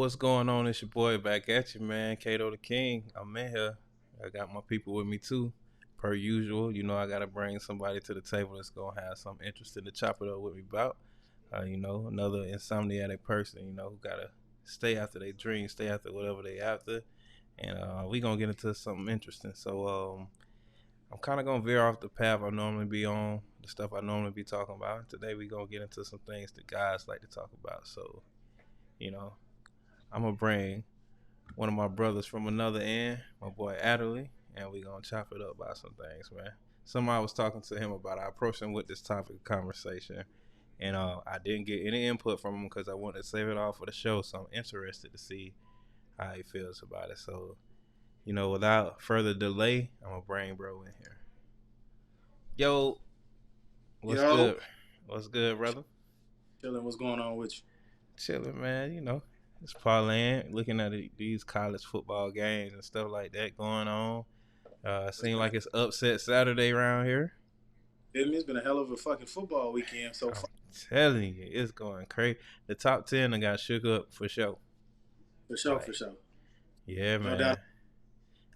What's going on? It's your boy back at you, man. Cato the King. I'm in here. I got my people with me too. Per usual, I gotta bring somebody to the table that's gonna have something interesting to chop it up with me about. Another insomniatic person, who gotta stay after their dreams, stay after whatever they after. And we gonna get into something interesting. So I'm kinda gonna veer off the path I normally be on, the stuff I normally be talking about. Today we gonna get into some things that guys like to talk about. So, you know, I'm gonna bring one of my brothers from another end, my boy Adderly, and we gonna chop it up about some things, man. Somebody was talking to him about I approached him with this topic of conversation, and I didn't get any input from him because I wanted to save it all for the show. So I'm interested to see how he feels about it. So, without further delay, I'm gonna bring bro in here. Yo, what's Yo, good? What's good, brother? chilling. What's going on with you? Chilling, man. Just parlaying, looking at these college football games and stuff like that going on. It What's seems been like it's upset Saturday around here. It's been a hell of a fucking football weekend so I'm far. telling you, it's going crazy. The top 10 I got shook up for sure. For sure, for Like, sure. yeah, No doubt. man.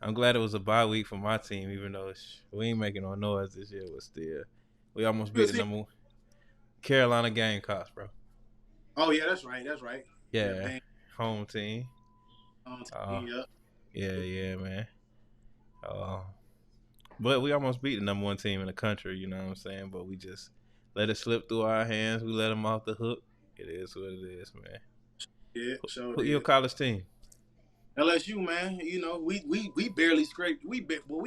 I'm glad it was a bye week for my team, even though we ain't making no noise this year, but still. We almost beat Good the team. number one Carolina Gamecocks, bro. Oh yeah, that's right. That's right. Yeah, Yeah, bang home team. on Uh, TV. Yep. yeah, man. Uh, But we almost beat the number one team in the country, you know what I'm saying? But we just let it slip through our hands. We let them off the hook. It is what it is, man. Yeah, sure Who your did. college team? LSU, man. We barely scraped. We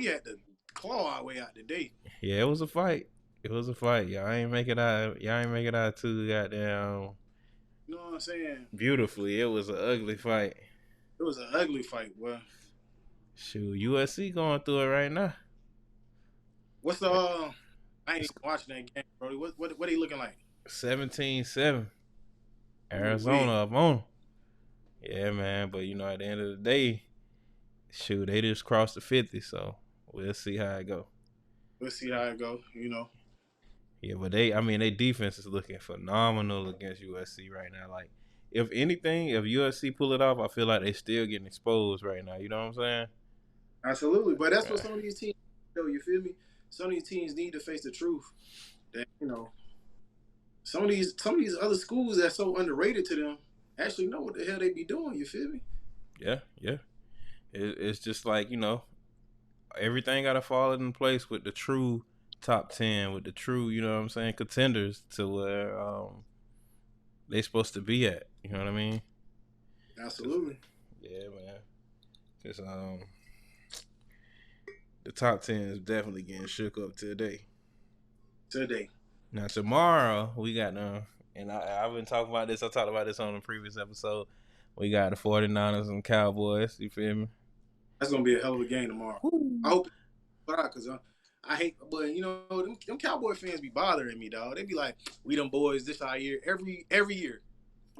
had to claw our way out today. Yeah, it was a fight. It was a fight. Y'all ain't make it out. Y'all ain't make it out too goddamn You know what I'm saying? beautifully. It was an ugly fight. It was an ugly fight, boy. Shoot, USC going through it right now. What's I ain't even watching that game, bro. What he looking like? 17-7. Ooh wee. Arizona up on 'em. Yeah, man. But at the end of the day, shoot, they just crossed the 50, so we'll see how it go. Let's see how it go. Yeah, but their defense is looking phenomenal against USC right now. Like, if anything, if USC pull it off, I feel like they still getting exposed right now. You know what I'm saying? Absolutely. But that's what Yeah. some of these teams do. You feel me? Some of these teams need to face the truth. That some of these other schools that's so underrated to them actually know what the hell they be doing. You feel me? Yeah, yeah. It's just like everything got to fall in place with the true top 10, with the true, you know what I'm saying, contenders to where they supposed to be at. You know what I mean? 'Cause, Absolutely. yeah, man. Because the top 10 is definitely getting shook up today. Today. Now tomorrow we got and I've been talking about this. I talked about this on the previous episode. We got the 49ers and Cowboys. You feel me? That's gonna be a hell of a game tomorrow. I Woo. hope because I hate, but them Cowboy fans be bothering me, dog. They be like, "We them boys this our year every year."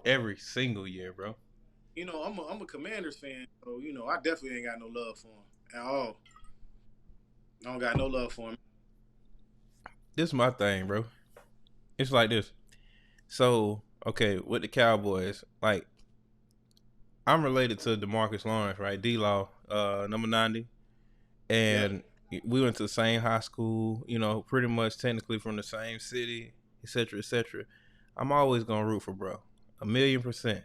Every single year, bro. I'm a Commanders fan, so I definitely ain't got no love for them at all. I don't got no love for him. This is my thing, bro. It's like this. So, okay, with the Cowboys, like I'm related to DeMarcus Lawrence, right? D-Law, number 90. Yep. And we went to the same high school, pretty much technically from the same city, etc., etc. I'm always gonna root for bro. 1,000,000%.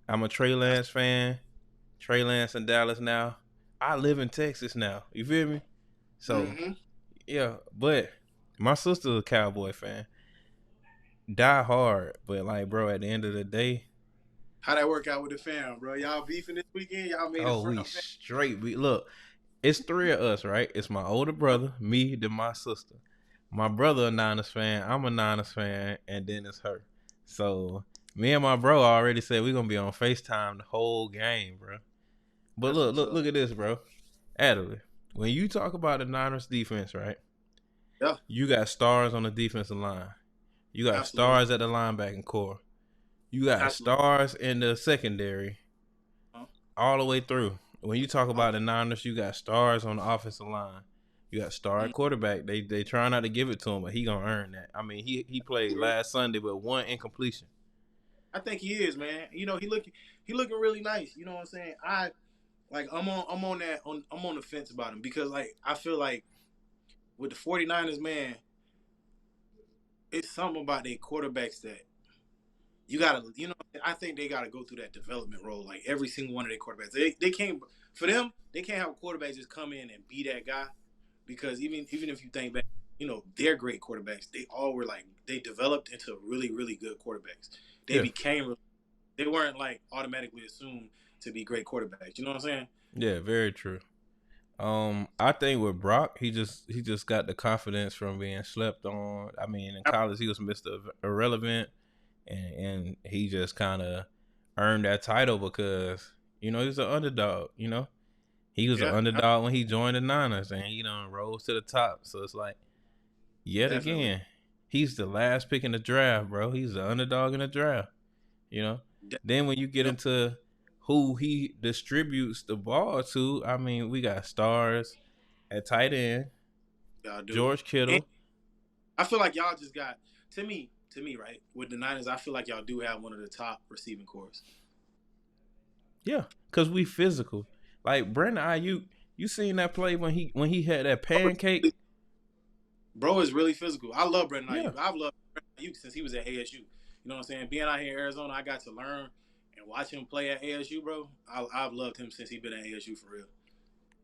I'm a Trey Lance fan. Trey Lance in Dallas now. I live in Texas now. You feel me? So Mm-hmm. yeah, but my sister's a Cowboy fan. Die hard, but like, bro, at the end of the day, How that work out with the fam, bro? Y'all beefing this weekend? Y'all made a oh, friend. we straight. We look. It's three of us, right? It's my older brother, me, then my sister. My brother a Niners fan. I'm a Niners fan, and then it's her. So me and my bro already said we're gonna be on FaceTime the whole game, bro. But That's look, what's look, up. look at this, bro. Adderley, when you talk about the Niners defense, right? Yeah, You got stars on the defensive line. You got absolutely, stars at the linebacking core. You got absolutely. stars in the secondary Huh? all the way through. When you talk Huh? about the Niners, you got stars on the offensive line. You got star Mm. at quarterback. They try not to give it to him, but he gonna earn that. I mean, he played last Sunday with one incompletion. I think he is, man. You know, he looking really nice. You know what I'm saying? I'm on that I'm on the fence about him because like I feel like with the 49ers, man, it's something about their quarterbacks that you gotta, you know, I think they gotta go through that development role. Like every single one of their quarterbacks, they can't for them, they can't have a quarterback just come in and be that guy because even if you think back, you know, they're great quarterbacks. They all were like they developed into really good quarterbacks. They Yeah, became they weren't like automatically assumed to be great quarterbacks. You know what I'm saying? yeah, very true. I think with Brock, he just got the confidence from being slept on. I mean, in college he was Mr. Irrelevant, and he just kind of earned that title because he was an underdog. He was an Yeah, underdog when he joined the Niners, and he done rose to the top. So it's like, yet definitely. again, he's the last pick in the draft, bro. He's the underdog in the draft. You know. De- Then when you get you know, into who he distributes the ball to, I mean, we got stars at tight end, y'all do. George And Kittle. I feel like y'all just got to me, right? With the Niners, I feel like y'all do have one of the top receiving cores. Yeah, cause we physical. Like Brandon Ayuk, you seen that play when he had that pancake? Bro is really physical. I love Brandon Yeah, Ayuk. I've loved Brandon Ayuk since he was at ASU. You know what I'm saying? Being out here in Arizona, I got to learn and watch him play at ASU, bro. I've loved him since he been at ASU for real.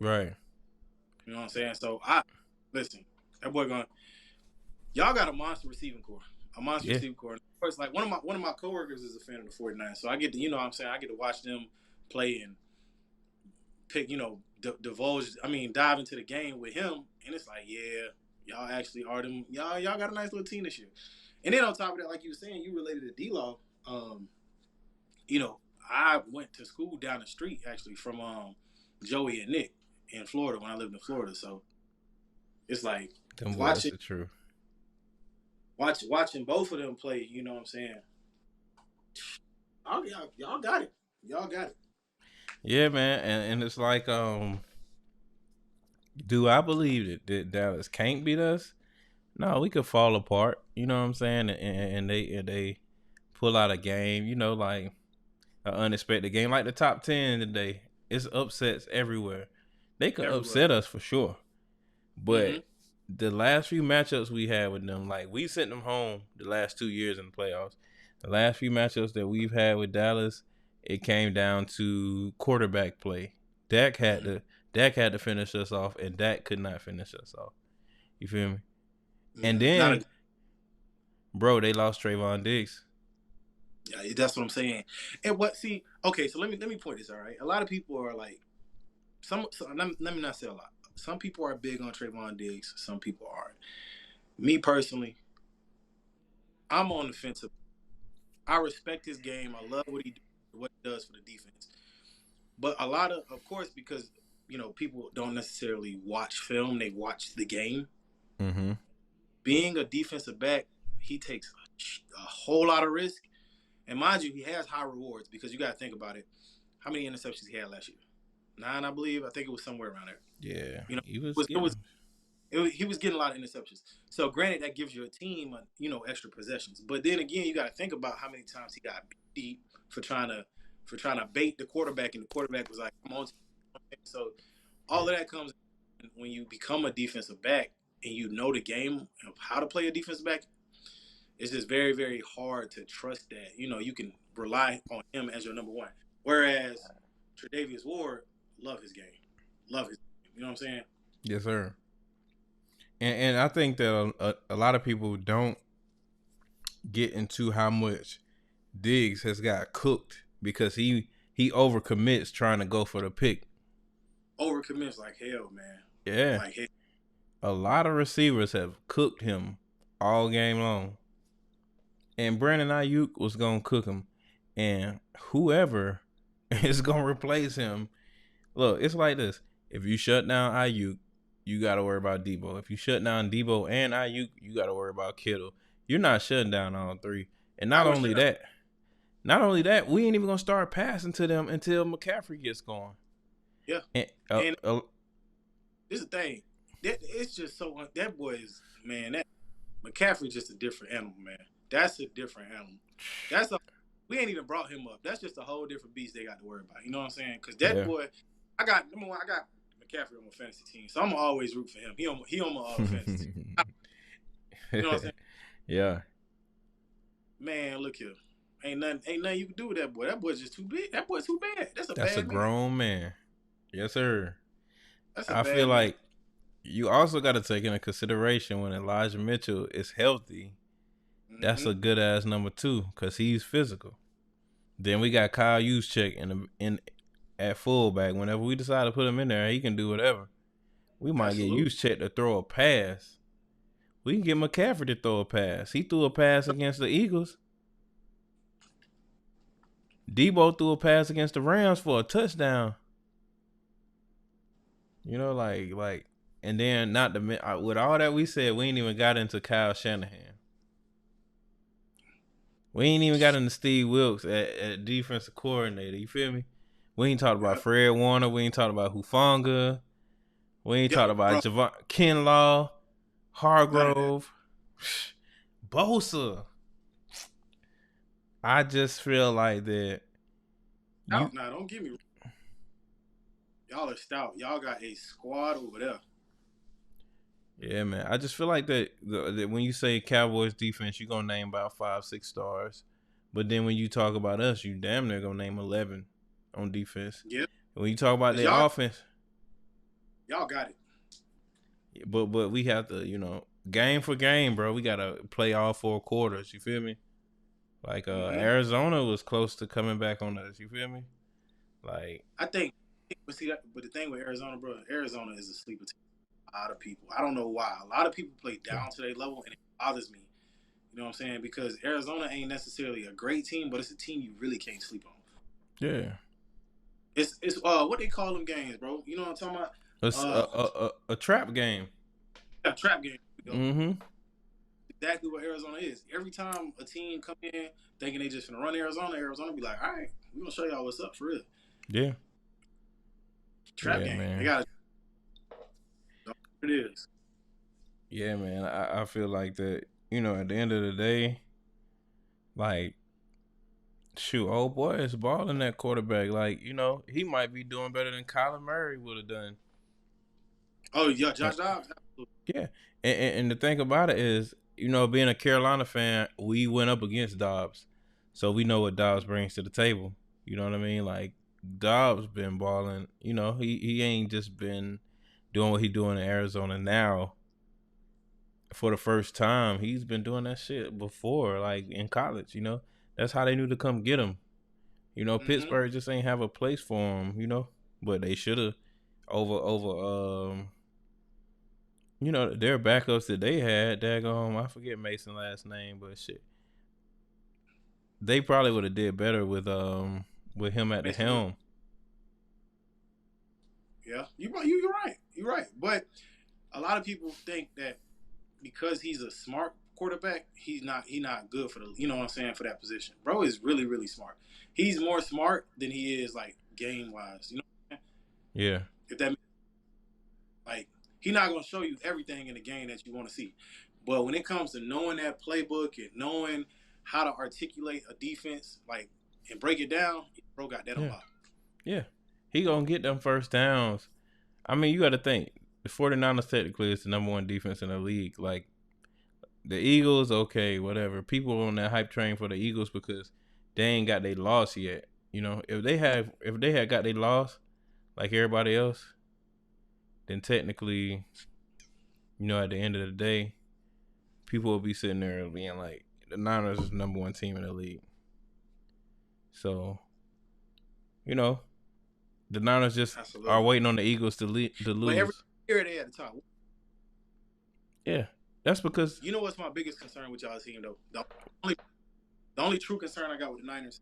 right. You know what I'm saying? So I listen, that boy going y'all got a monster receiving core. A monster Yeah, receiving core. Of course, like one of my coworkers is a fan of the 49ers. So I get to, you know what I'm saying, I get to watch them play and pick, you know, divulge, I mean, dive into the game with him. And it's like, yeah, y'all actually are them. Y'all got a nice little team this year. And then on top of that, like you were saying, you related to D-Law. You know, I went to school down the street actually from Joey and Nick in Florida when I lived in Florida. So it's like them boys watching the truth. watching both of them play. You know what I'm saying? Y'all got it. Y'all got it. Yeah, man, and it's like, do I believe that Dallas can't beat us? No, we could fall apart. You know what I'm saying? And they pull out a game. Like an unexpected game, like the top 10 today. It's upsets everywhere. They could Everywhere. upset us for sure. Mm-hmm. But the last few matchups we had with them, like we sent them home the last 2 years in the playoffs. The last few matchups that we've had with Dallas, it came down to quarterback play. Dak had Mm-hmm. to Dak had to finish us off, and Dak could not finish us off. You feel me? And Yeah, not a. then, bro, they lost Trayvon Diggs. Yeah, that's what I'm saying. And what? See, okay, so let me point this. All right, a lot of people are like let me not say a lot. Some people are big on Trayvon Diggs. Some people aren't. Me personally, I'm on the fence. I respect his game. I love what he does for the defense. But a lot of course, because you know people don't necessarily watch film; they watch the game. Mm-hmm. Being a defensive back, he takes a whole lot of risk. And mind you, he has high rewards because you got to think about it. How many interceptions he had last year? 9, I believe. I think it was somewhere around there. Yeah, You know, he was it was getting. he was getting a lot of interceptions. So granted, that gives you a team, you know, extra possessions. But then again, you got to think about how many times he got beat for trying to bait the quarterback, and the quarterback was like, "I'm on." So all of that comes when you become a defensive back and you know the game of how to play a defensive back. It's just very hard to trust that you can rely on him as your number one. Whereas Tre'Davious Ward, love his game, love his game. You know what I'm saying? Yes, sir. And I think that a lot of people don't get into how much Diggs has got cooked because he overcommits trying to go for the pick. Overcommits like hell, man. Yeah, Like hell. a lot of receivers have cooked him all game long, and Brandon Ayuk was gonna cook him, and whoever is gonna replace him. Look, it's like this: if you shut down Ayuk, you got to worry about Debo. If you shut down Debo and Ayuk, you got to worry about Kittle. You're not shutting down all three, and I not was only shut up. that, not only that, we ain't even gonna start passing to them until McCaffrey gets going. Yeah. And, And this is the thing. It's just so that boy is man. That McCaffrey's just a different animal, man. That's a different animal. That's a we ain't even brought him up. That's just a whole different beast they got to worry about. You know what I'm saying? Because that Yeah. boy, I got number one, I got McCaffrey on my fantasy team, so I'm gonna always root for him. He on my fantasy team. You know what I'm saying? Yeah. Man, look here. Ain't nothing you can do with that boy. That boy's just too big. That boy's too bad. That's a That's a bad man. grown man. Yes, sir. That's a I feel bad man. like you also got to take into consideration when Elijah Mitchell is healthy. That's Mm-hmm. a good ass number 2 because he's physical. Then we got Kyle Juszczyk in at fullback. Whenever we decide to put him in there, he can do whatever. We might get Absolutely. Juszczyk to throw a pass. We can get McCaffrey to throw a pass. He threw a pass against the Eagles. Debo threw a pass against the Rams for a touchdown. You know, and then not the with all that we said, we ain't even got into Kyle Shanahan. We ain't even got into Steve Wilkes at defensive coordinator. You feel me? We ain't talked about Yep. Fred Warner. We ain't talked about Hufanga. We ain't talked Yo, about bro. Javon Kinlaw, None of that. Hargrove, Bosa. I just feel like that you. Now, don't get me wrong. Y'all are stout. Y'all got a squad over there. Yeah, man. I just feel like that when you say Cowboys defense, you're gonna name about 5-6 stars, but then when you talk about us, you damn near gonna name 11 on defense. Yeah. When you talk about Cause the offense, y'all got it. but we have to, game for game, bro. We gotta play all 4 quarters. You feel me? Like Mm-hmm. Arizona was close to coming back on us. You feel me? Like I think, but the thing with Arizona, bro, Arizona is a sleeper team. A lot of people. I don't know why. A lot of people play down to their level, and it bothers me. You know what I'm saying? Because Arizona ain't necessarily a great team, but it's a team you really can't sleep on. yeah, It's what they call them games, bro. You know what I'm talking about? it's a trap game. Yeah, trap game. Mm-hmm. Exactly what Arizona is. Every time a team come in thinking they just gonna run Arizona be like, all right, we're gonna show y'all what's up for real. Yeah. Trap Yeah, game. They man. got it is. Yeah, man. I feel like that, at the end of the day, like, shoot, old boy is balling that quarterback. Like, he might be doing better than Kyler Murray would have done. Oh yeah, Uh, Josh Dobbs. yeah. And the thing about it is, being a Carolina fan, we went up against Dobbs. So we know what Dobbs brings to the table. You know what I mean? Like, Dobbs been balling. He ain't just been doing what he doing in Arizona now for the first time. He's been doing that shit before, like in college. That's how they knew to come get him. Mm-hmm. Pittsburgh just ain't have a place for him. But they should have over. Their backups that they had. Daggone, I forget Mason last name, but shit, they probably would have did better with him at the Mason Rudolph. helm. Yeah, you're right. You're right. But a lot of people think that because he's a smart quarterback, he not good for the you know what I'm saying for that position. Bro is really really smart. He's more smart than he is like game wise. You know what I'm saying? Yeah, If that like he's not gonna show you everything in the game that you want to see. But when it comes to knowing that playbook and knowing how to articulate a defense, like and break it down, bro got that on yeah, lock. yeah. He gonna get them first downs. I mean, you got to think the 49ers technically is the number 1 defense in the league. Like the Eagles, okay, whatever. People on that hype train for the Eagles because they ain't got their loss yet. If they had got their loss like everybody else, then technically, at the end of the day, people will be sitting there being like, the Niners is the number 1 team in the league. So, the Niners just are Absolutely. waiting on the Eagles to But every lose. year they at the top. Yeah, that's because You know what's my biggest concern with y'all team though? The only true concern I got with the Niners,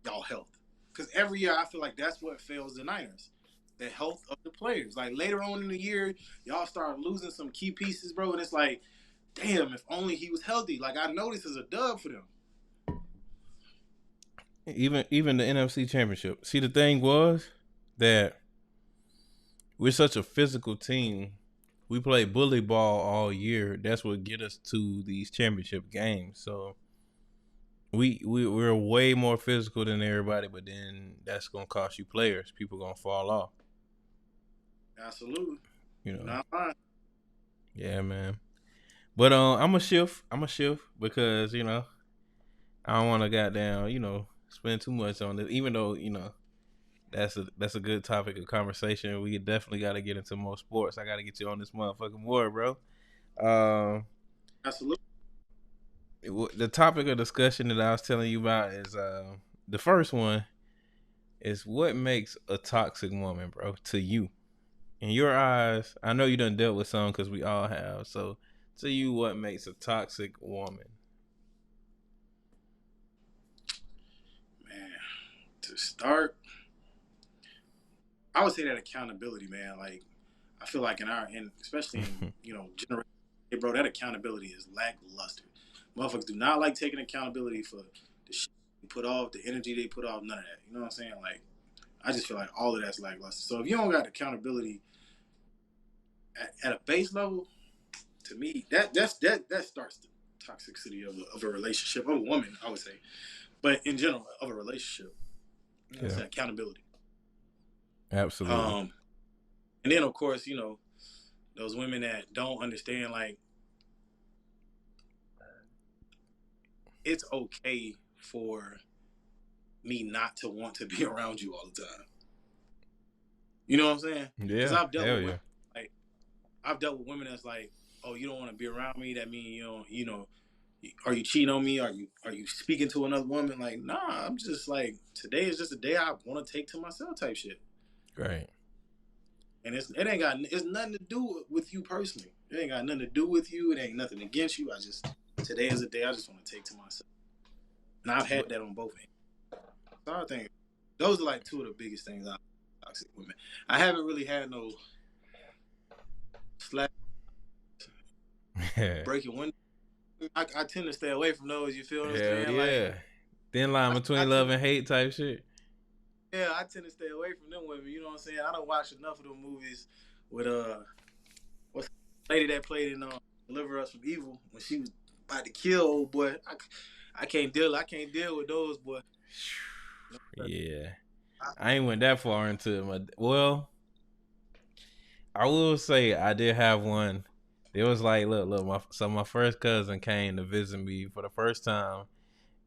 y'all health. Because every year I feel like that's what fails the Niners, the health of the players. Like later on in the year, y'all start losing some key pieces, bro, and it's like, damn, if only he was healthy. Like I know this is a dub for them. even the NFC Championship. See, the thing was that we're such a physical team. We play bully ball all year. That's what get us to these championship games. So we're way more physical than everybody, but then that's gonna cost you players. People gonna fall off. Absolutely. You You're know. not lying. Yeah, man. But I'm a shift. I'm a shift because I don't want to goddamn spend too much on this. Even though that's a good topic of conversation. We definitely got to get into more sports. I got to get you on this motherfucking board, bro. Um, Absolutely. the topic of discussion that I was telling you about is the first one is what makes a toxic woman, bro, to you. In your eyes, I know you done dealt with some because we all have. So, to you, what makes a toxic woman? Man, to start, I would say that accountability, man. Like, I feel like and especially in, generation, hey, bro, that accountability is lackluster. Motherfuckers do not like taking accountability for the shit they put off, the energy they put off, none of that. You know what I'm saying? Like, I just feel like all of that's lackluster. So if you don't got accountability at a base level, to me, that starts the toxicity of a relationship, of a woman, I would say. But in general, of a relationship, it's Yeah, accountability. absolutely. Um, and then of course, those women that don't understand, like, it's okay for me not to want to be around you all the time. You know what I'm saying? Because Yeah, I've dealt hell with women, yeah. like, I've dealt with women that's like, oh, you don't want to be around me. That means are you cheating on me? Are you speaking to another woman? Like, nah, I'm just like, today is just a day I want to take to myself type shit. Right. And it's nothing to do with you personally. It ain't got nothing to do with you. It ain't nothing against you. Today is a day I just want to take to myself. And I've had But that on both ends. So I think those are like two of the biggest things I toxic women. I haven't really had no slap hell breaking windows. I tend to stay away from those. You feel what I'm saying? Like, yeah. Thin line I between tend love and hate type shit. yeah, I tend to stay away from them women. You know what I'm saying? I don't watch enough of them movies with what's the lady that played in Deliver Us from Evil when she was about to kill old boy. I can't deal. I can't deal with those, boy. Yeah. I, I ain't went that far into it. Well, I will say I did have one. It was like, look, my first cousin came to visit me for the first time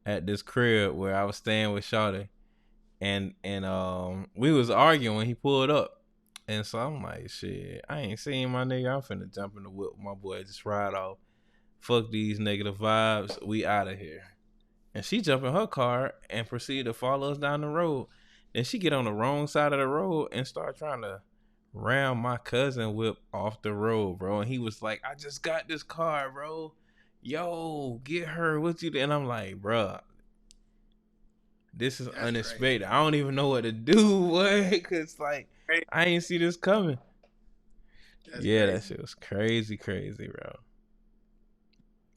at this crib where I was staying with Shawty, and we was arguing when he pulled up, and so I'm like, shit, I ain't seen my nigga. I'm finna jump in the whip with my boy, just ride off. Fuck these negative vibes. We out of here. And she jump in her car and proceed to follow us down the road. Then she get on the wrong side of the road and start trying to ram my cousin whip off the road, bro. And he was like, I just got this car, bro. Yo, get her. What you do? And I'm like, bro, this is that's crazy. unexpected. I don't even know what to do, what? Cause like I ain't see this coming. That's Yeah, that crazy. shit was crazy, crazy, bro.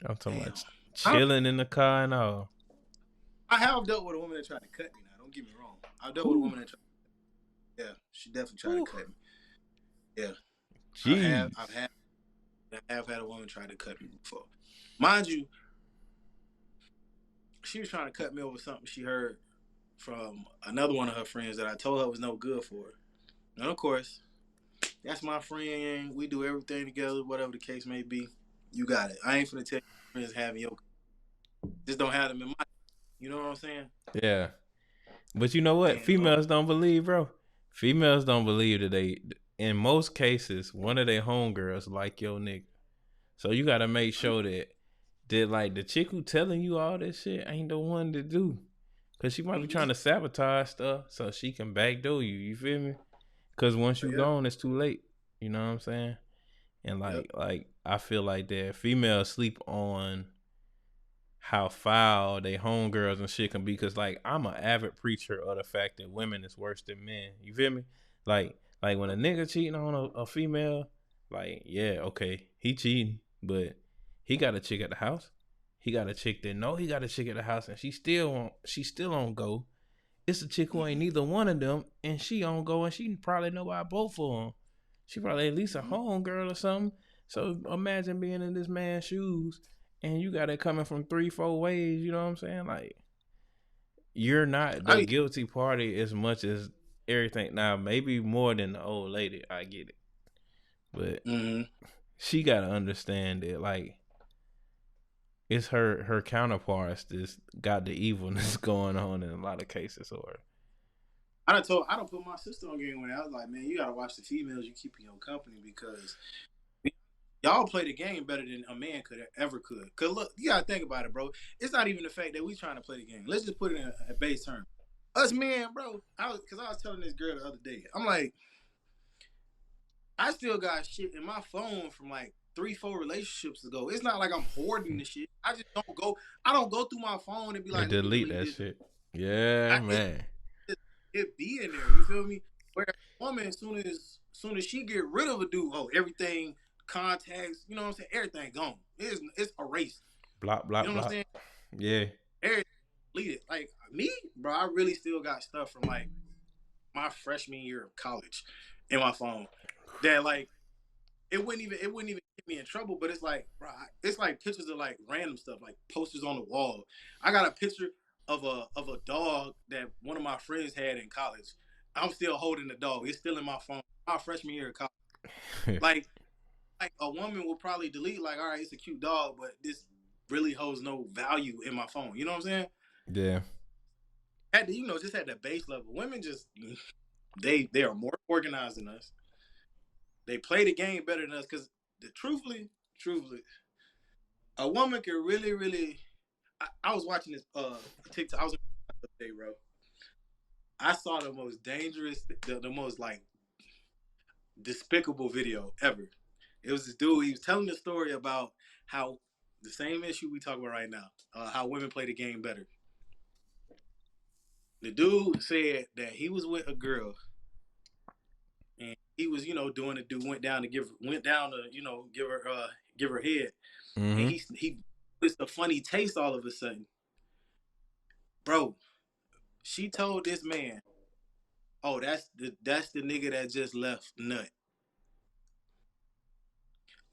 I'm talking Damn. about chilling in the car and all. I have dealt with a woman that tried to cut me. Now, don't get me wrong. I've dealt with a Whew, woman that tried. Yeah, she definitely tried to whew. cut me. Yeah, I have. Jeez. I have had a woman try to cut me before. Mind you, she was trying to cut me over something she heard from another one of her friends that I told her was no good for her. And of course, that's my friend. We do everything together, whatever the case may be. You got it. I ain't finna tell you friends having your just don't have them in my. You know what I'm saying? Yeah. But you know what? And Lord, Females don't believe, bro. Females don't believe that in most cases, one of their homegirls like your nigga. So you gotta make sure that like the chick who telling you all this shit ain't the one to do. Cause she might be trying to sabotage stuff so she can backdoor you. You feel me? Cause once you yeah, gone, it's too late. You know what I'm saying? And yep. like I feel like that females sleep on how foul they homegirls and shit can be. Cause like I'm an avid preacher of the fact that women is worse than men. You feel me? Like when a nigga cheating on a female, like yeah, okay, he cheating, but he got a chick at the house. He got a chick that know he got a chick at the house, and she still on go. It's a chick who ain't Mm-hmm. neither one of them, and she on go, and she probably know about both of them. She probably at least a Mm-hmm. home girl or something. So imagine being in this man's shoes, and you got it coming from 3, 4 ways. You know what I'm saying? Like you're not the I guilty party as much as everything. Now, maybe more than the old lady. I get it, but mm-hmm. she gotta understand that, like, it's her counterparts that's got the evilness going on in a lot of cases. Or I don't put my sister on game with it. I was like, man, you gotta watch the females you keep in your company because y'all play the game better than a man could. Cause look, you gotta think about it, bro. It's not even the fact that we trying to play the game. Let's just put it in a base term. Us men, bro. Cause I was telling this girl the other day. I'm like, I still got shit in my phone from like 3, 4 relationships ago. It's not like I'm hoarding the shit. I just don't go. I don't go through my phone and be and like, let me delete delete that this. shit. Yeah, man. It be in there. You feel me? Where a woman, as soon as she get rid of a dude, oh, everything, contacts, you know what I'm saying? Everything gone. It's erased. Block, You block, know what I'm block. saying? Yeah. Everything deleted. Like me, bro, I really still got stuff from like my freshman year of college in my phone that like it wouldn't even get me in trouble, but it's like, bro, it's like pictures of like random stuff, like posters on the wall. I got a picture of a dog that one of my friends had in college. I'm still holding the dog. It's still in my phone. My freshman year of college. Like like a woman will probably delete like, all right, it's a cute dog, but this really holds no value in my phone. You know what I'm saying? Yeah. At the, just at the base level, women just they are more organized than us. They play the game better than us because truthfully, a woman can really. I was watching this TikTok. I was the other day, bro. I saw the most dangerous, the most like despicable video ever. It was this dude. He was telling the story about how the same issue we talk about right now, how women play the game better. The dude said that he was with a girl and he was, doing the dude went down to, give her head, and Mm-hmm. he was a funny taste all of a sudden, bro. She told this man, "Oh, that's the nigga that just left nut."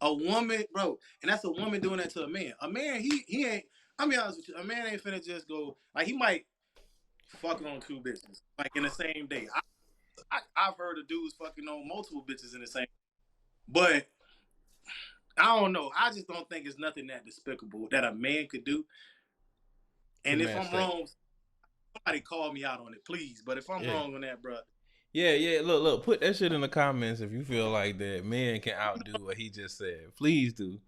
A woman, bro, and that's a woman doing that to a man. A man, he ain't. I mean, honest with you, a man ain't finna just go like he might fucking on 2 bitches like in the same day. I've heard of dudes fucking on multiple bitches in the same. But I don't know. I just don't think it's nothing that despicable that a man could do. Let And me if ask I'm that. wrong, somebody call me out on it, please. But if I'm Yeah. wrong on that, bro, Yeah, yeah. Look. Put that shit in the comments if you feel like that men can outdo what he just said. Please do.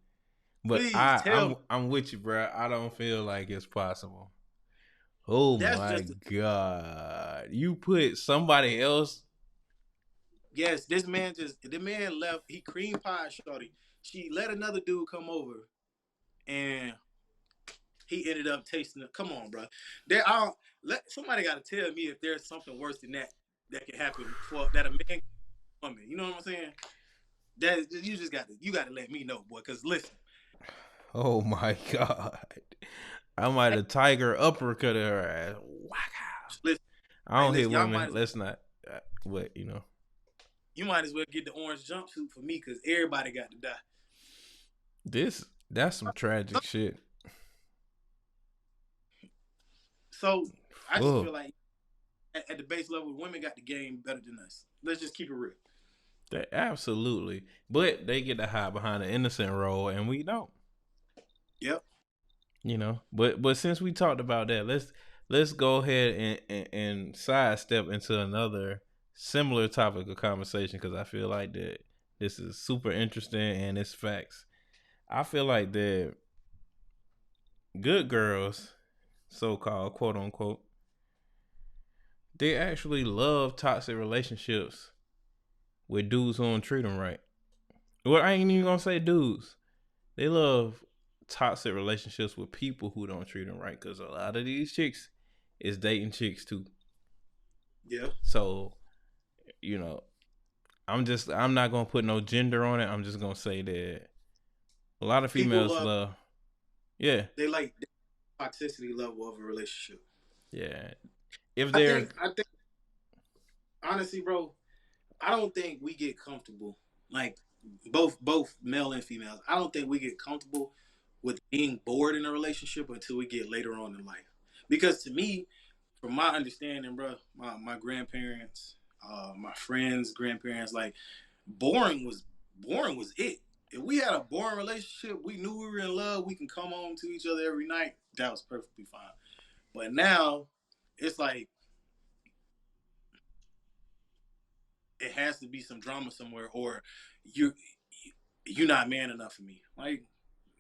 But please tell me. I'm with you, bro. I don't feel like it's possible. Oh That's my just god! You put somebody else. yes. This man the man left. He cream pie shorty. She let another dude come over, and he ended up tasting it. Come on, bro. There, somebody got to tell me if there's something worse than that that can happen for that a man, woman. You know what I'm saying? That you got to let me know, boy. Cause listen, Oh my god! I might have tiger uppercut her ass. Wow. listen, I hey, don't hit listen. Y'all women. Let's not. What you know? you might as well get the orange jumpsuit for me, cause everybody got to die. That's some tragic shit. So I just Oh, feel like at the base level, women got the game better than us. Let's just keep it real. that absolutely. But they get to hide behind an innocent role, and we don't. Yep. But since we talked about that, let's go ahead and sidestep into another similar topic of conversation because I feel like that this is super interesting and it's facts. I feel like that good girls, so called quote unquote, they actually love toxic relationships with dudes who don't treat them right. Well, I ain't even gonna say dudes. They love toxic relationships with people who don't treat them right because a lot of these chicks is dating chicks too. Yeah. So, you know, I'm not gonna put no gender on it. I'm just gonna say that a lot of People females love, yeah, they like the toxicity level of a relationship. yeah. If I they're think I think honestly, bro, I don't think we get comfortable. Like both male and females. I don't think we get comfortable with being bored in a relationship until we get later on in life. Because to me, from my understanding, bro, my grandparents, my friends' grandparents, like boring was it. If we had a boring relationship, we knew we were in love, we can come home to each other every night. That was perfectly fine. But now, it's like it has to be some drama somewhere, or you you're not man enough for me. Like,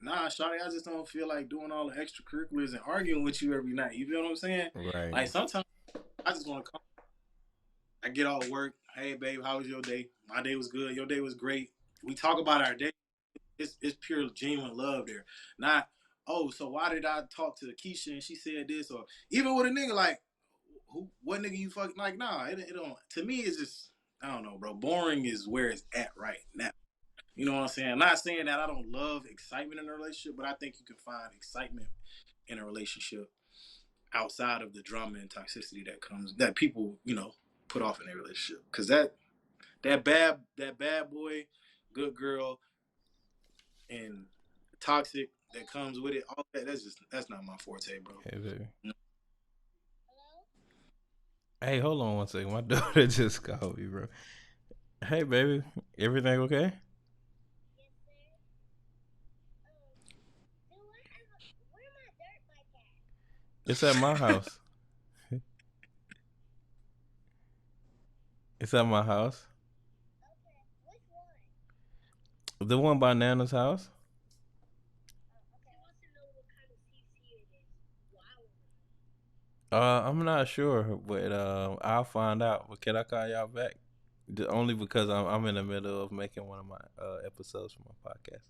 nah, Shawty, I just don't feel like doing all the extracurriculars and arguing with you every night. You feel what I'm saying? Right. Like sometimes I just want to come. I get off work. Hey, babe, how was your day? My day was good. Your day was great. We talk about our day. It's pure genuine love there. Not, oh, so why did I talk to Keisha and she said this, or even with a nigga like, who, what nigga you fucking like? Nah, it don't. To me, it's just, I don't know, bro. Boring is where it's at right now. You know what I'm saying? I'm not saying that I don't love excitement in a relationship, but I think you can find excitement in a relationship outside of the drama and toxicity that people, put off in a relationship. Cause that bad boy, good girl, and toxic that comes with it, all that's not my forte, bro. Hey, baby. Hey, hold on one second. My daughter just called me, bro. Hey, baby. Everything okay? It's at my house. It's at my house. The one by Nana's house. I'm not sure, but I'll find out. But can I call y'all back? Only because I'm in the middle of making one of my episodes for my podcast.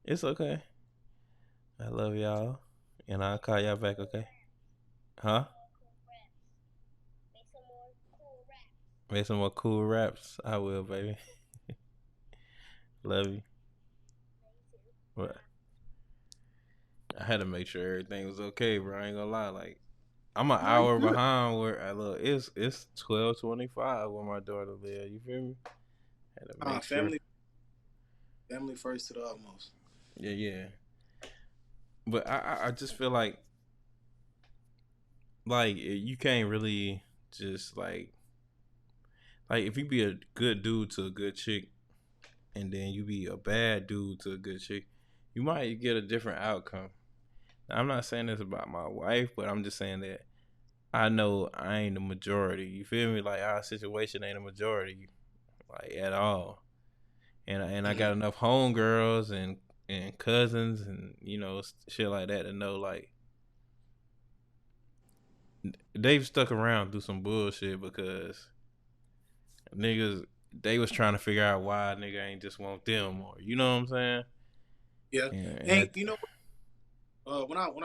It's okay. I love y'all, and I'll call y'all back. Okay? Huh? Make some more cool raps. I will, baby. Love you. But I had to make sure everything was okay, bro. I ain't gonna lie. Like I'm an No, you hour good. behind where I look. It's 12:25 where my daughter live. You feel me? Had to make sure. Family first to the utmost. Yeah, yeah. But I just feel like you can't really just like if you be a good dude to a good chick and then you be a bad dude to a good chick, you might get a different outcome. Now, I'm not saying this about my wife, but I'm just saying that I know I ain't the majority. You feel me? Like our situation ain't a majority, like at all. And I got Mm-hmm. enough homegirls and cousins and shit like that to know like they've stuck around through some bullshit because niggas they was trying to figure out why a nigga ain't just want them or you know what I'm saying? Yeah, And and that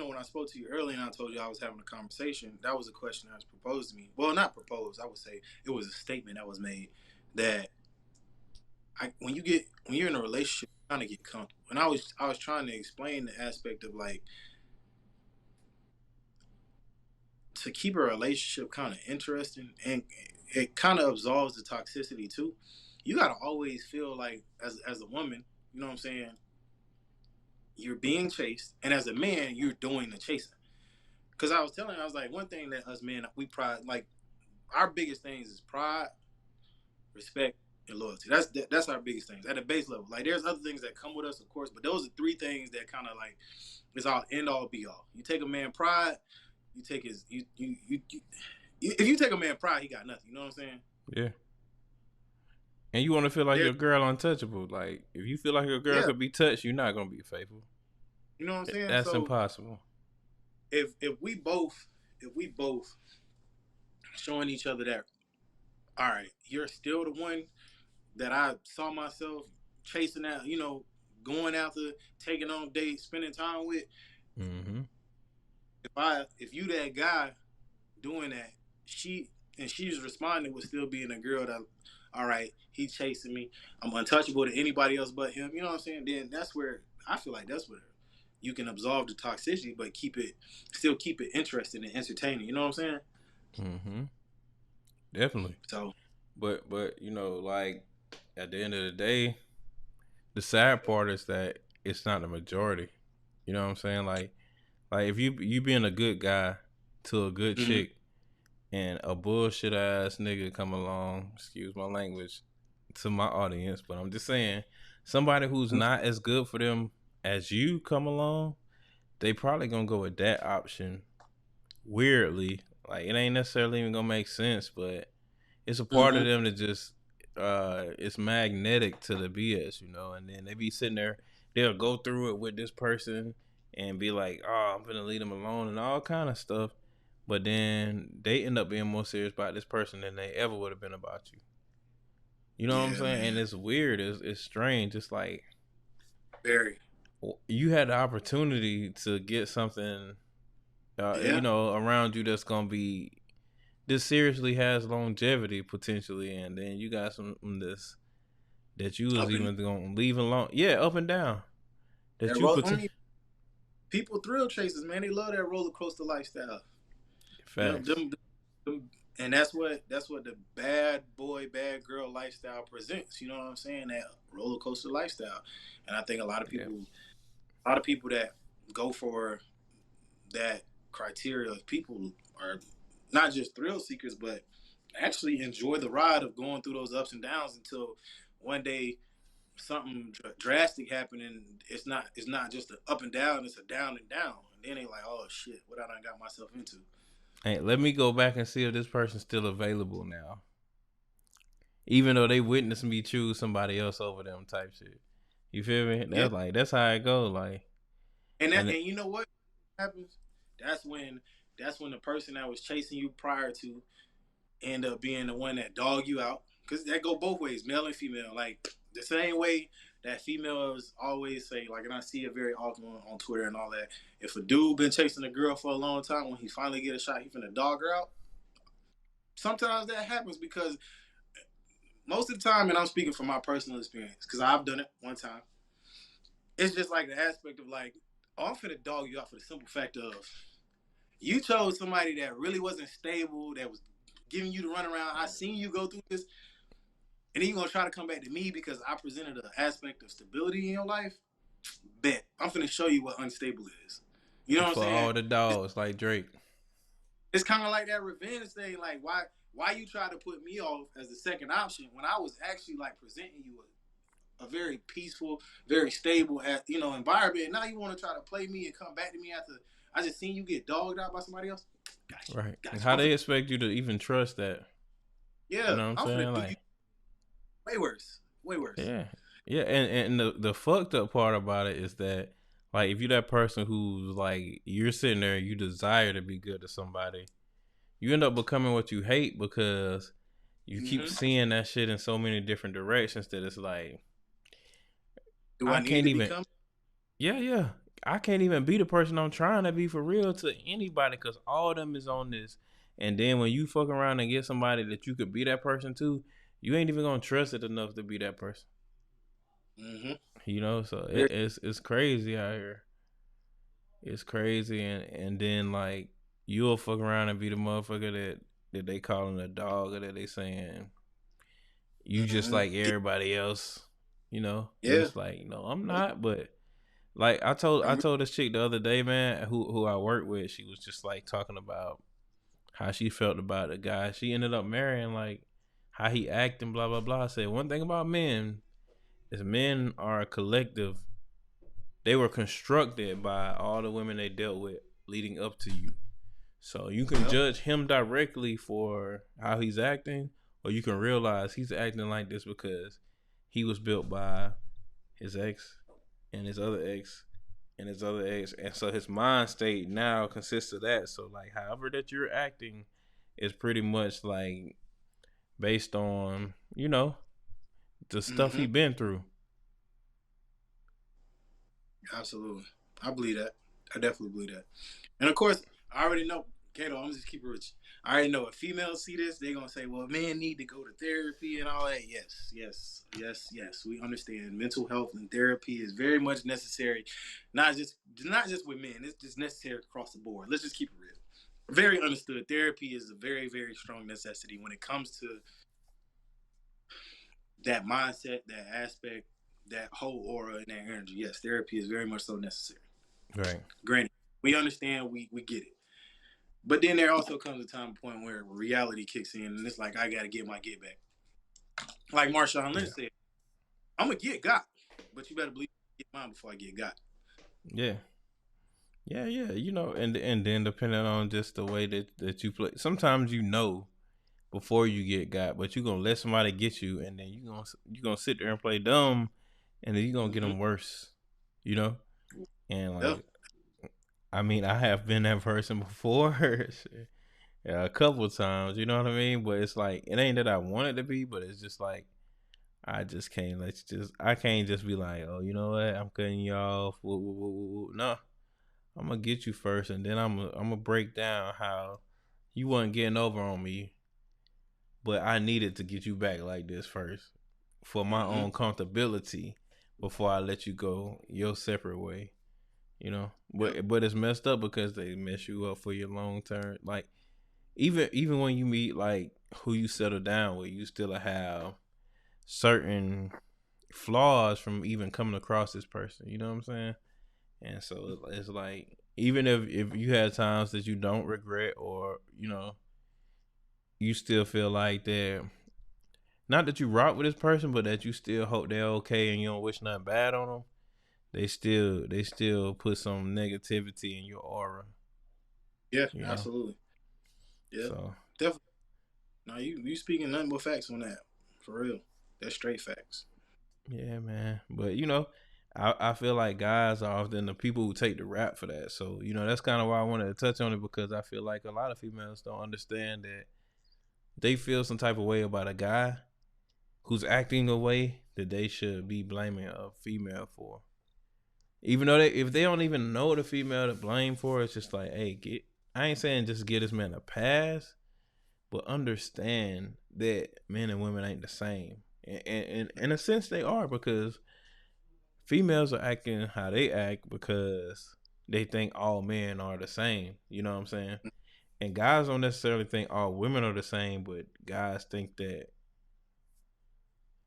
when I spoke to you earlier and I told you I was having a conversation, that was a question that was proposed to me. Well, not proposed. I would say it was a statement that was made that when you're in a relationship, you're trying to get comfortable. And I was trying to explain the aspect of like to keep a relationship kind of interesting, and it kind of absolves the toxicity too. You gotta always feel like as a woman, you know what I'm saying, you're being chased, and as a man, you're doing the chasing. Because I was telling, I was like, one thing that us men we pride, like our biggest things is pride, respect, and loyalty. That's our biggest things at a base level. Like there's other things that come with us, of course, but those are three things that kind of like is all end all be all. You take a man pride, you take his you if you take a man pride, he got nothing. You know what I'm saying? yeah. And you want to feel like There, your girl untouchable. Like if you feel like your girl yeah, could be touched, you're not gonna be faithful. you know what I'm saying. That's So impossible. if we both showing each other that, all right, you're still the one that I saw myself chasing out, going after, taking on dates, spending time with. Mm-hmm. If you that guy doing that, she's responding with still being a girl that, all right, he chasing me. I'm untouchable to anybody else but him. You know what I'm saying? Then that's where I feel like that's where you can absolve the toxicity, but still keep it interesting and entertaining. You know what I'm saying? Mm-hmm. Definitely. So But like at the end of the day, the sad part is that it's not the majority. You know what I'm saying? Like Like if you being a good guy to a good Mm-hmm. chick and a bullshit ass nigga come along, excuse my language to my audience, but I'm just saying, somebody who's not as good for them as you come along, they probably gonna go with that option. Weirdly, like it ain't necessarily even gonna make sense, but it's a part of Mm-hmm. them that just it's magnetic to the BS, and then they be sitting there, they'll go through it with this person and be like, oh, I'm gonna leave them alone and all kind of stuff, but then they end up being more serious about this person than they ever would have been about you. You know what I'm Yeah, saying? And man. it's weird, it's strange. It's like Very. you had the opportunity to get something Yeah. around you that's gonna be this seriously has longevity potentially, and then you got some this that you was Up and even gonna leave alone. Yeah, up and down. That that you roll. put I mean, people thrill chasers, man. They love that roller coaster lifestyle. facts. Them, and that's what the bad boy, bad girl lifestyle presents. You know what I'm saying? That roller coaster lifestyle. And I think Yeah, a lot of people that go for that criteria of people are not just thrill seekers, but actually enjoy the ride of going through those ups and downs until one day something drastic happened, and it's not just an up and down, it's a down and down, and then they like, oh shit, what I done got myself into. hey, let me go back and see if this person's still available now, even though they witnessed me choose somebody else over them type shit. You feel me? Yeah, That's how it go. Like, and and you know what happens? That's when that's when the person that was chasing you prior to end up being the one that dog you out, because that go both ways, male and female. Like the same way that females always say, like, and I see it very often on Twitter and all that. If a dude been chasing a girl for a long time, when he finally get a shot, he finna dog her out. Sometimes that happens because most of the time, and I'm speaking from my personal experience, because I've done it one time. It's just like the aspect of like, oh, I'm finna dog you out for the simple fact of you chose somebody that really wasn't stable, that was giving you the runaround. I seen you go through this, and then you gonna try to come back to me because I presented an aspect of stability in your life. Bet I'm finna show you what unstable is. You know what I'm for saying? all the dogs, like Drake. It's kind of like that revenge thing. Like why you try to put me off as the second option when I was actually like presenting you a very peaceful, very stable, environment. And now you want to try to play me and come back to me after I just seen you get dogged out by somebody else. Gotcha, Right. And gotcha. how they expect you to even trust that? You Yeah, know what I'm I'm finna saying? do you Like, way worse, way worse. yeah, yeah, and the fucked up part about it is that like if you that person who's like you're sitting there, you desire to be good to somebody, you end up becoming what you hate because you keep Mm-hmm. seeing that shit in so many different directions that it's like Do I I need can't to even. become? Yeah, yeah. I can't even be the person I'm trying to be for real to anybody because all of them is on this. And then when you fuck around and get somebody that you could be that person to, you ain't even gonna trust it enough to be that person. Mm-hmm. So Very. it's crazy out here. It's crazy, and then like you'll fuck around and be the motherfucker that they calling a dog or that they saying you just Mm-hmm. like everybody else. And Yeah. it's like no, I'm not, but like I I'm. told this chick the other day, man, who I work with, she was just like talking about how she felt about the guy she ended up marrying, like how he acting, blah blah blah. I said one thing about men is men are a collective. They were constructed by all the women they dealt with leading up to you. So you can Yep. judge him directly for how he's acting, or you can realize he's acting like this because he was built by his ex and his other ex and his other ex, and so his mind state now consists of that. So like, however that you're acting is pretty much like based on the stuff he Mm-hmm. been through. Absolutely. I believe that. I definitely believe that. And of course, I already know, Kato, I'm just keep it rich. I already know if females see this, they're gonna say, well, men need to go to therapy and all that. Yes, yes, yes, yes. We understand mental health and therapy is very much necessary. Not just with men, it's just necessary across the board. Let's just keep it real. Very understood. Therapy is a very, very strong necessity when it comes to that mindset, that aspect, that whole aura and that energy. Yes, therapy is very much so necessary. Right. Granted, We understand. We get it. But then there also comes a time point where reality kicks in, and it's like I gotta get my get back. Like Marshawn Lynch Yeah. said, I'm gonna get got, but you better believe I get mine before I get got. Yeah. Yeah, yeah, and then depending on just the way that you play, sometimes before you get got, but you gonna let somebody get you, and then you gonna sit there and play dumb, and then you gonna get Mm-hmm. them worse, you know. And Yeah. like, I mean, I have been that person before, yeah, a couple of times, you know what I mean. But it's like it ain't that I want it to be, but it's just like I just can't let you I can't just be like, oh, you know what, I'm cutting you off. Woo, woo, woo, woo, woo. No, I'm gonna get you first, and then I'm gonna break down how you wasn't getting over on me, but I needed to get you back like this first for my Mm-hmm. own comfortability before I let you go your separate way. You know, Yep. but it's messed up because they mess you up for your long term. Like even when you meet like who you settle down with, you still have certain flaws from even coming across this person. You know what I'm saying? And so it's like even if you had times that you don't regret, or you still feel like that, not that you rock with this person, but that you still hope they're okay and you don't wish nothing bad on them. They still put some negativity in your aura, Yeah. you know. Absolutely. Yeah. So Definitely. Now you speaking nothing but facts on that. For real. That's straight facts. yeah, man. But I feel like guys are often the people who take the rap for that. So that's kind of why I wanted to touch on it, because I feel like a lot of females don't understand that they feel some type of way about a guy who's acting a way that they should be blaming a female for. Even though if they don't even know the female to blame for, it's just like, hey, I ain't saying just get this man a pass, but understand that men and women ain't the same. And in a sense, they are, because females are acting how they act because they think all men are the same. You know what I'm saying? And guys don't necessarily think all women are the same, but guys think that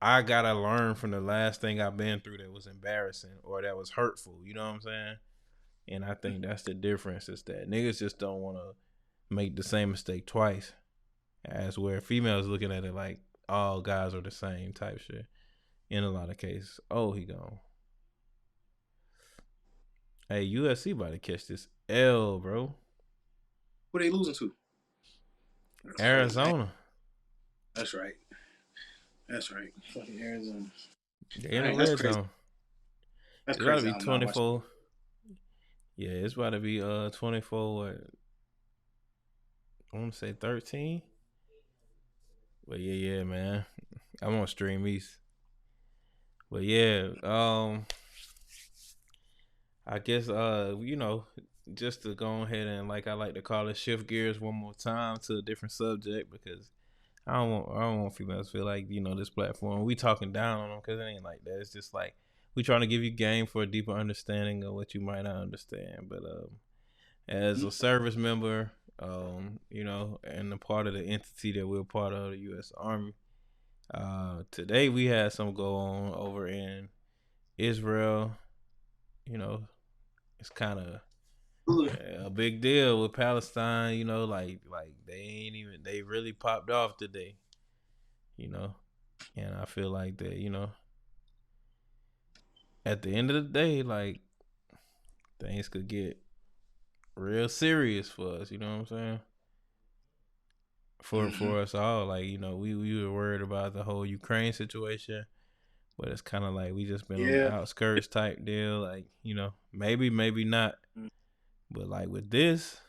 I gotta learn from the last thing I've been through that was embarrassing or that was hurtful. You know what I'm saying? And I think that's the difference, is that niggas just don't want to make the same mistake twice, as where females looking at it like all guys are the same type shit. In a lot of cases, oh, he gone. Hey, USC about to catch this L, bro. Who they losing to? That's crazy. Arizona. That's right. That's right. Fucking Arizona. They in All the right, that's red crazy. zone. That's It's about to crazy. be I'm not watching. 24. Yeah, it's about to be 24. What, I want to say 13. But yeah, man. I'm on Stream East. But yeah, I guess just to go ahead and, like I like to call it, shift gears one more time to a different subject, because I don't want females to feel like this platform we talking down on them, because it ain't like that. It's just like we trying to give you game for a deeper understanding of what you might not understand. But as a service member, and a part of the entity that we're part of, the U.S. Army, today we had some go on over in Israel. You know, it's kind of a big deal with Palestine. Like they really popped off today. You know, and I feel like that. At the end of the day, like, things could get real serious for us. You know what I'm saying? Mm-hmm. For us all, like, we were worried about the whole Ukraine situation, but it's kind of like we just been on the Yeah. outskirts type deal. Like, maybe not, but like with this,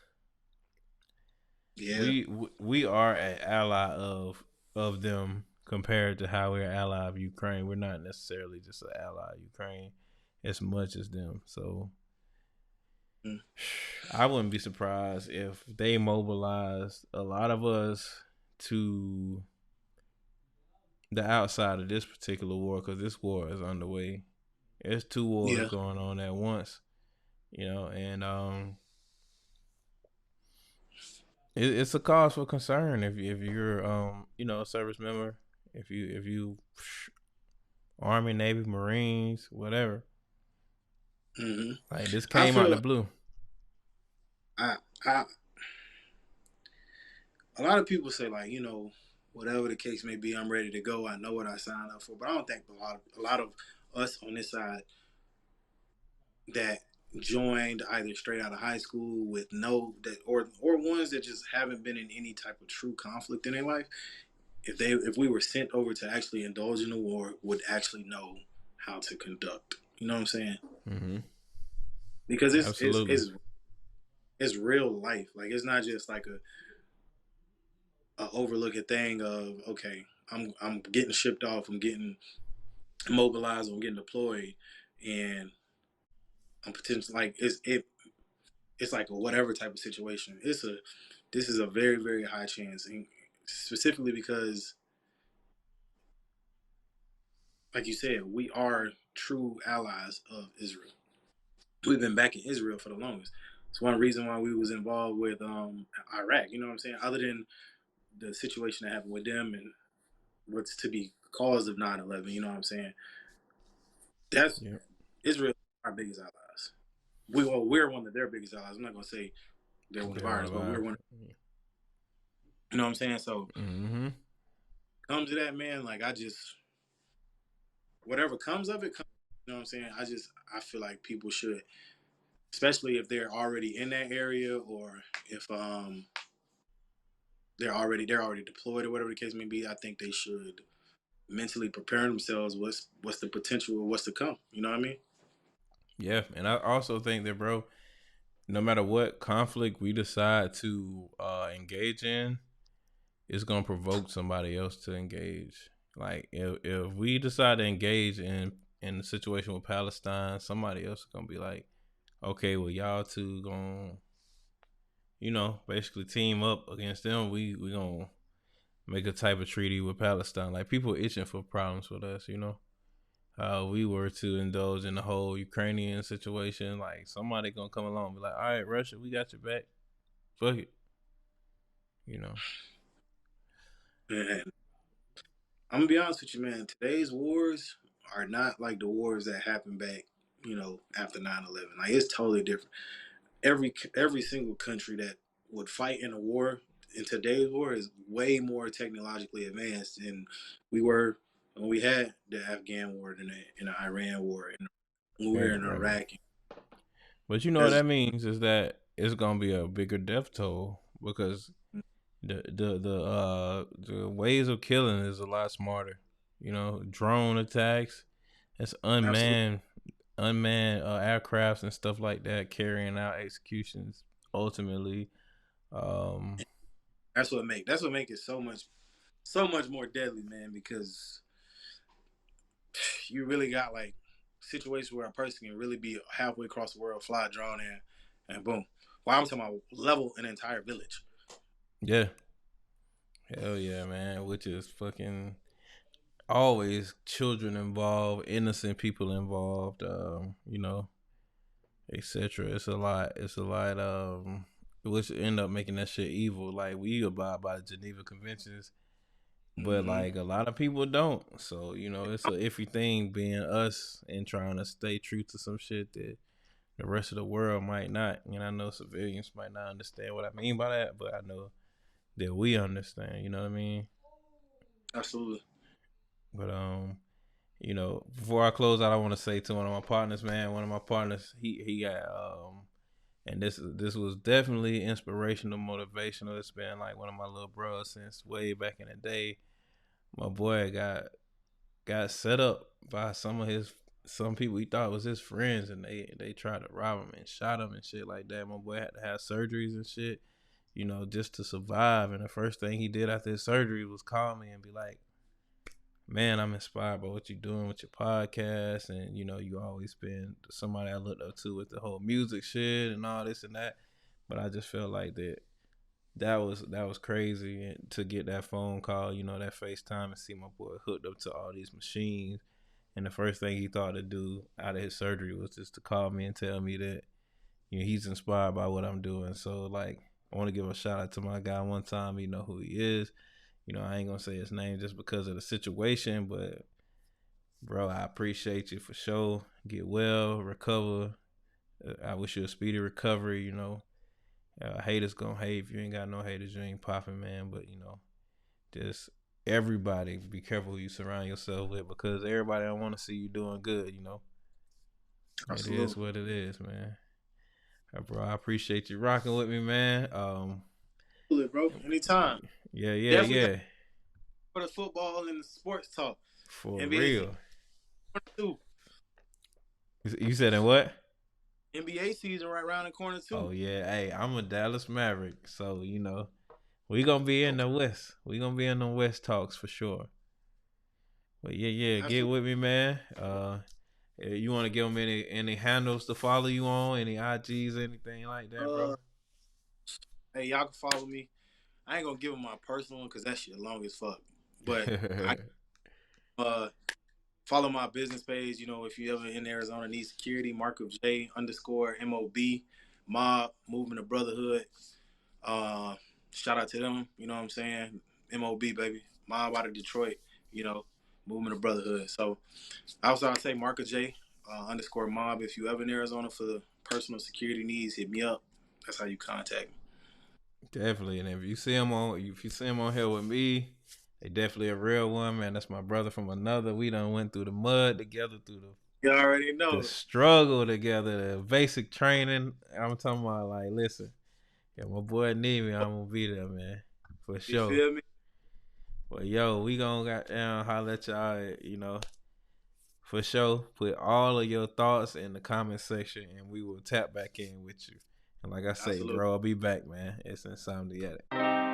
Yeah. we are an ally of them compared to how we're an ally of Ukraine. We're not necessarily just an ally of Ukraine as much as them. So Mm. I wouldn't be surprised if they mobilized a lot of us to the outside of this particular war, because this war is underway. There's two wars Yeah. going on at once, and it's a cause for concern if you're a service member, if you Army, Navy, Marines, whatever. Mm-hmm. Like, this I came out feel the like blue. I, I, a lot of people say like, whatever the case may be, I'm ready to go. I know what I signed up for, but I don't think a lot of us on this side that joined either straight out of high school with no that or ones that just haven't been in any type of true conflict in their life. If we were sent over to actually indulge in the war, would actually know how to conduct. You know what I'm saying? Mm-hmm. Because it's it's Absolutely. it's it's real life. Like it's not just like a overlooking thing of okay, I'm getting shipped off, I'm getting mobilized, I'm getting deployed, and I'm potentially like it's like a whatever type of situation. This is a very very high chance, and specifically because, like you said, we are true allies of Israel. We've been back in Israel for the longest. It's one reason why we was involved with Iraq. You know what I'm saying? Other than the situation that happened with them and what's to be caused of 9/11. You know what I'm saying? That's Yeah. Israel, our biggest allies. We're one of their biggest allies. I'm not gonna say they're one of They're one ours, of but we're ours. one. You know what I'm saying? So Mm-hmm. comes to that, man. Like I just whatever comes of it. You know what I'm saying? I feel like people should, especially if they're already in that area or if they're already deployed or whatever the case may be. I think they should mentally prepare themselves. What's the potential of what's to come? You know what I mean? Yeah, and I also think that, bro, no matter what conflict we decide to engage in, it's gonna provoke somebody else to engage. Like if we decide to engage in the situation with Palestine, somebody else is gonna be like, okay, well y'all two gonna, basically team up against them. We gonna make a type of treaty with Palestine. Like people itching for problems with us, How we were to indulge in the whole Ukrainian situation. Like somebody gonna come along and be like, all right, Russia, we got your back. Fuck it, you know. And I'm gonna be honest with you, man. Today's wars are not like the wars that happened back, after 9/11. Like it's totally different. Every single country that would fight in a war in today's war is way more technologically advanced than we were when we had the Afghan war and the Iran war and when we were Right, in right. Iraq. But you know what That's that means is that it's gonna be a bigger death toll because the ways of killing is a lot smarter. Drone attacks, it's absolutely unmanned aircrafts and stuff like that carrying out executions. Ultimately, um, that's what make it so much more deadly, man. Because you really got like situations where a person can really be halfway across the world, fly a drone in, and boom. Well, I'm talking about level an entire village. yeah, hell yeah, man. Which is fucking always children involved, innocent people involved. Etc. It's a lot. It's a lot. Which end up making that shit evil. Like we abide by the Geneva Conventions, but Mm-hmm. like a lot of people don't. So it's a iffy thing being us and trying to stay true to some shit that the rest of the world might not. And I know civilians might not understand what I mean by that, but I know that we understand. You know what I mean? Absolutely. But before I close out, I want to say to one of my partners, man. One of my partners, he got and this was definitely inspirational, motivational. It's been like one of my little bros since way back in the day. My boy got set up by some people he thought was his friends, and they tried to rob him and shot him and shit like that. My boy had to have surgeries and shit, just to survive. And the first thing he did after his surgery was call me and be like, "Man, I'm inspired by what you're doing with your podcast, and you always been somebody I looked up to with the whole music shit and all this and that." But I just felt like that was crazy to get that phone call, that FaceTime, and see my boy hooked up to all these machines. And the first thing he thought to do out of his surgery was just to call me and tell me that he's inspired by what I'm doing. So like, I want to give a shout out to my guy one time. You know who he is. I ain't gonna say his name just because of the situation, but bro, I appreciate you for sure. Get well, recover. I wish you a speedy recovery. Haters gonna hate. If you ain't got no haters, you ain't popping, man. But just everybody be careful who you surround yourself with, because everybody don't want to see you doing good. It is Absolutely. what it is, man. Bro, I appreciate you rocking with me, man. Absolutely, bro. Anytime. Yeah, yeah, Definitely got yeah. for the football and the sports talk. For NBA season real. too. You said in what? NBA season right around the corner Oh too. yeah, hey, I'm a Dallas Maverick, so we gonna be in Okay. the West. We gonna be in the West talks for sure. But yeah, yeah, get Absolutely. with me, man. You want to give them any handles to follow you on, any IGs, anything like that, bro? Uh, hey, y'all can follow me. I ain't gonna give them my personal one because that shit long as fuck. But I follow my business page. If you ever in Arizona need security, Mark of J underscore MOB Mob Movement of Brotherhood. Uh, Shout out to them. You know what I'm saying? MOB baby, Mob out of Detroit. You know, Movement of Brotherhood. So also I say Mark of J underscore Mob. If you ever in Arizona for the personal security needs, hit me up. That's how you contact me. Definitely, and if you see him on here with me, they definitely a real one, man. That's my brother from another. We done went through the mud together, through You already the know. struggle together, the basic training. I'm talking about, like, listen, yeah, my boy need me, I'm gonna be there, man, for You sure. feel me? But yo, we gonna got down, holler at y'all, for sure. Put all of your thoughts in the comment section, and we will tap back in with you. And like I say, Absolutely. bro, I'll be back, man. It's Insomniatic.